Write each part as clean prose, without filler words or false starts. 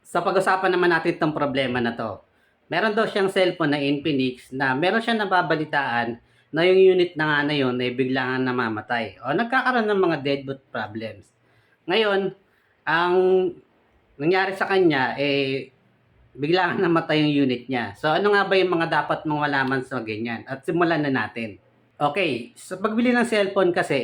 Sa pag-usapan naman natin itong problema na 'to. Meron daw siyang cellphone na Infinix na meron siyang nababalitaan na yung unit na nga na yun ay bigla ngang namamatay o nagkakaroon ng mga deadboot problems. Ngayon, ang nangyari sa kanya, bigla ngang namatay yung unit niya. So, ano nga ba yung mga dapat mong malaman sa ganyan? At simulan na natin. Okay, sa pagbili ng cellphone kasi,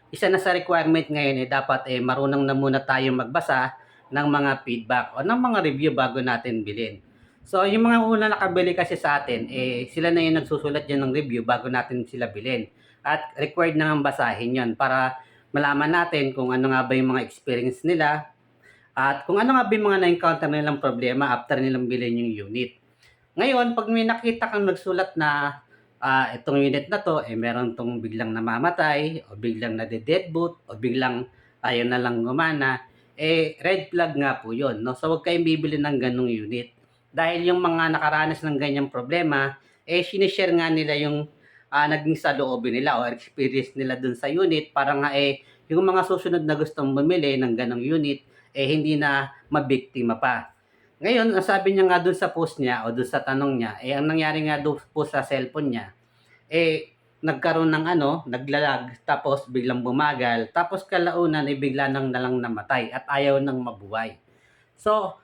isa na sa requirement ngayon, dapat, marunong na muna tayong magbasa ng mga feedback o ng mga review bago natin bilhin. So, yung mga una nakabili kasi sa atin, sila na yung nagsusulat yan ng review bago natin sila bilhin. At required na ngang basahin yon para malaman natin kung ano nga ba yung mga experience nila at kung ano nga ba yung mga na-encounter nilang problema after nilang bilhin yung unit. Ngayon, pag may nakita kang nagsulat na itong unit na to, meron tong biglang namamatay, o biglang nade-deadboot, o biglang ayaw na lang gumana, red flag nga po yun. No? So, huwag kayong bibili ng ganong unit. Dahil yung mga nakaranas ng ganyang problema, sinishare nga nila yung naging saloobin nila o experience nila dun sa unit para nga yung mga susunod na gustong bumili ng ganong unit, hindi na mabiktima pa. Ngayon, ang sabi niya nga do'n sa post niya o do'n sa tanong niya, ang nangyari nga do'n po sa cellphone niya, nagkaroon ng naglalag tapos biglang bumagal, tapos kalaunan bigla nang nalang namatay at ayaw nang mabuhay. So,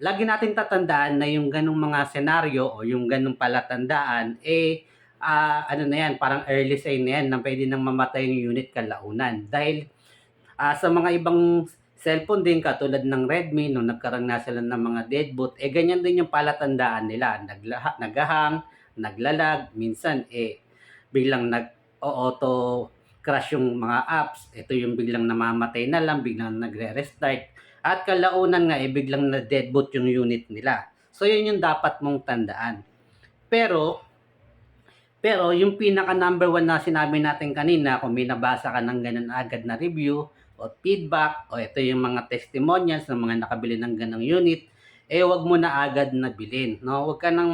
lagi nating tatandaan na yung gano'ng mga senaryo o yung gano'ng palatandaan, ano na yan, parang early sign na yan na puwede nang mamatay yung unit kalaunan. Dahil sa mga ibang cellphone din katulad ng Redmi nung nagkaroon nga sila ng mga deadboot, ganyan din yung palatandaan nila, nag-hang, naglalag, minsan biglang nag-auto crash yung mga apps, ito yung biglang namamatay na lang, biglang nagre-restart, at kalaunan nga biglang na-deadboot yung unit nila. So yun yung dapat mong tandaan. Pero yung pinaka number one na sinabi natin kanina, kung may nabasa ka ng ganun agad na review o feedback o ito yung mga testimonials ng mga nakabili ng ganong unit, wag mo na agad na bilhin. No? Wag ka nang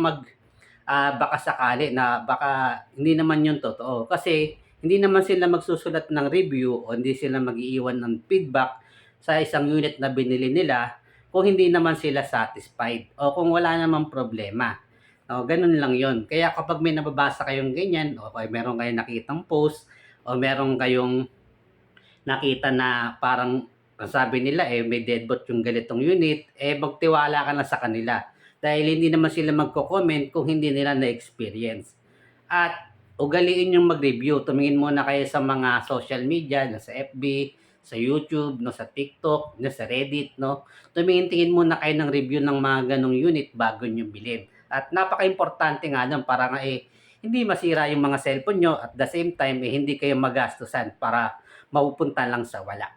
baka sakali na baka hindi naman yung totoo. Kasi hindi naman sila magsusulat ng review o hindi sila mag-iiwan ng feedback sa isang unit na binili nila kung hindi naman sila satisfied o kung wala namang problema. O, ganun lang yon. Kaya kapag may nababasa kayong ganyan, o kaya meron kayong nakitang post, o meron kayong nakita na parang sabi nila may deadbot yung ganitong unit, magtiwala ka na sa kanila. Dahil hindi naman sila magko-comment kung hindi nila na-experience. At ugaliin yung mag-review. Tumingin muna kayo sa mga social media, sa FB, sa YouTube, no, sa TikTok, no, sa Reddit, no. Tumingin-tingin muna kayo ng review ng mga ganong unit bago nyo bilhin. At napaka-importante nga nun para nga hindi masira yung mga cellphone nyo at the same time hindi kayo magastusan para mapupunta lang sa wala.